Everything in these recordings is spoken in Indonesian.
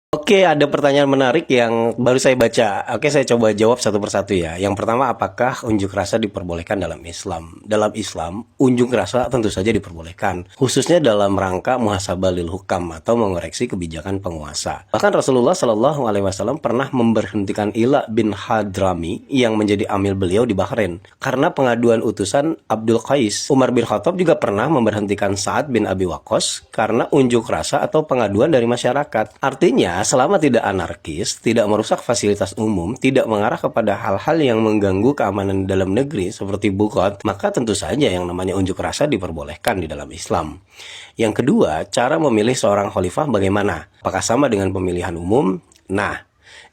Oke, ada pertanyaan menarik yang baru saya baca. Oke, saya coba jawab satu persatu ya. Yang pertama, apakah unjuk rasa diperbolehkan dalam Islam? Dalam Islam, unjuk rasa tentu saja diperbolehkan, khususnya dalam rangka muhasabah lil hukam atau mengoreksi kebijakan penguasa. Bahkan Rasulullah Shallallahu Alaihi Wasallam pernah memberhentikan Ila bin Hadrami yang menjadi amil beliau di Bahrain karena pengaduan utusan Abdul Qais. Umar bin Khattab juga pernah memberhentikan Sa'ad bin Abi Waqqas karena unjuk rasa atau pengaduan dari masyarakat. Artinya, selama tidak anarkis, tidak merusak fasilitas umum, tidak mengarah kepada hal-hal yang mengganggu keamanan dalam negeri seperti buqat, maka tentu saja yang namanya unjuk rasa diperbolehkan di dalam Islam. Yang kedua, cara memilih seorang khalifah bagaimana? Apakah sama dengan pemilihan umum? Nah,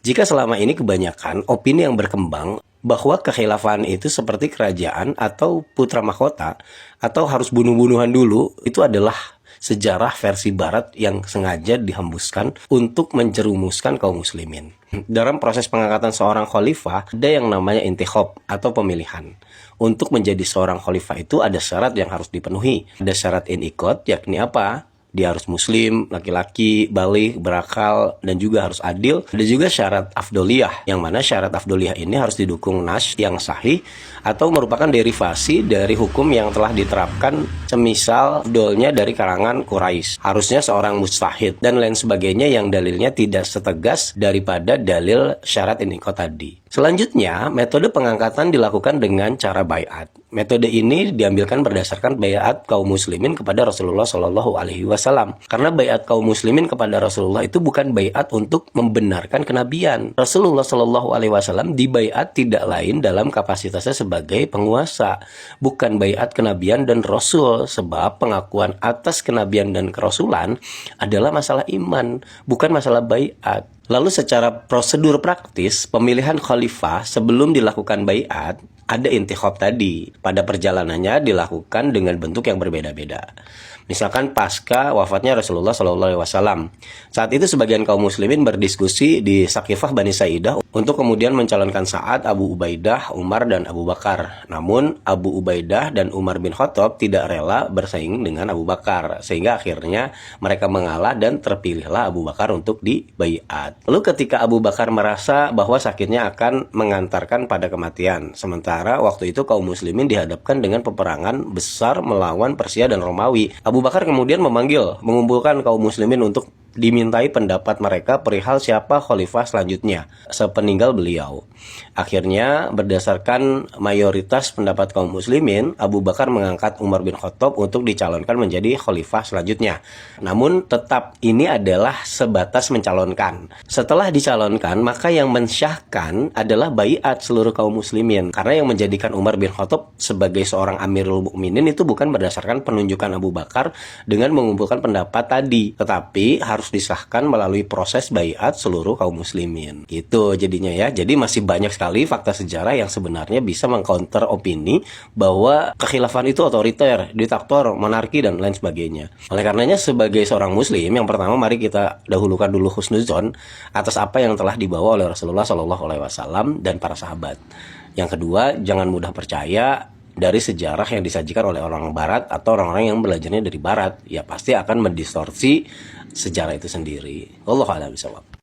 jika selama ini kebanyakan opini yang berkembang bahwa kekhilafahan itu seperti kerajaan atau putra mahkota atau harus bunuh-bunuhan dulu, itu adalah sejarah versi barat yang sengaja dihembuskan untuk menjerumuskan kaum muslimin. Dalam proses pengangkatan seorang khalifah, ada yang namanya intikhob atau pemilihan. Untuk menjadi seorang khalifah itu ada syarat yang harus dipenuhi. Ada syarat inikot, yakni apa? Dia harus muslim, laki-laki, baligh, berakal, dan juga harus adil. Ada juga syarat afdoliyah, yang mana syarat afdoliyah ini harus didukung nas yang sahih atau merupakan derivasi dari hukum yang telah diterapkan, semisal afdolnya dari kalangan Quraisy. Harusnya seorang mujtahid dan lain sebagainya yang dalilnya tidak setegas daripada dalil syarat inikot tadi. Selanjutnya, metode pengangkatan dilakukan dengan cara baiat. Metode ini diambilkan berdasarkan baiat kaum muslimin kepada Rasulullah Shallallahu Alaihi Wasallam. Karena baiat kaum muslimin kepada Rasulullah itu bukan baiat untuk membenarkan kenabian. Rasulullah Shallallahu Alaihi Wasallam dibaiat tidak lain dalam kapasitasnya sebagai penguasa, bukan baiat kenabian dan Rasul. Sebab pengakuan atas kenabian dan kerasulan adalah masalah iman, bukan masalah baiat. Lalu secara prosedur praktis, pemilihan khalifah sebelum dilakukan baiat, ada intikhob tadi. Pada perjalanannya dilakukan dengan bentuk yang berbeda-beda. Misalkan pasca wafatnya Rasulullah SAW. Saat itu sebagian kaum muslimin berdiskusi di Saqifah Bani Sa'idah untuk kemudian mencalonkan Sa'ad, Abu Ubaidah, Umar, dan Abu Bakar. Namun Abu Ubaidah dan Umar bin Khattab tidak rela bersaing dengan Abu Bakar. Sehingga akhirnya mereka mengalah dan terpilihlah Abu Bakar untuk dibaiat. Lalu ketika Abu Bakar merasa bahwa sakitnya akan mengantarkan pada kematian. Sementara waktu itu kaum muslimin dihadapkan dengan peperangan besar melawan Persia dan Romawi. Abu Bakar kemudian mengumpulkan kaum muslimin untuk dimintai pendapat mereka perihal siapa khalifah selanjutnya sepeninggal beliau. Akhirnya berdasarkan mayoritas pendapat kaum muslimin, Abu Bakar mengangkat Umar bin Khattab untuk dicalonkan menjadi khalifah selanjutnya. Namun tetap ini adalah sebatas mencalonkan. Setelah dicalonkan, maka yang mensyahkan adalah baiat seluruh kaum muslimin. Karena yang menjadikan Umar bin Khattab sebagai seorang Amirul Mukminin itu bukan berdasarkan penunjukan Abu Bakar dengan mengumpulkan pendapat tadi, tetapi harus disahkan melalui proses baiat seluruh kaum muslimin. Gitu jadinya ya. Jadi masih banyak sekali fakta sejarah yang sebenarnya bisa mengcounter opini bahwa kekhilafahan itu otoriter, diktator, monarki, dan lain sebagainya. Oleh karenanya sebagai seorang muslim, yang pertama mari kita dahulukan dulu husnuzon atas apa yang telah dibawa oleh Rasulullah SAW dan para sahabat. Yang kedua, jangan mudah percaya dari sejarah yang disajikan oleh orang barat atau orang-orang yang belajarnya dari barat. Ya pasti akan mendistorsi sejarah itu sendiri. Wallahu a'lam bishawab.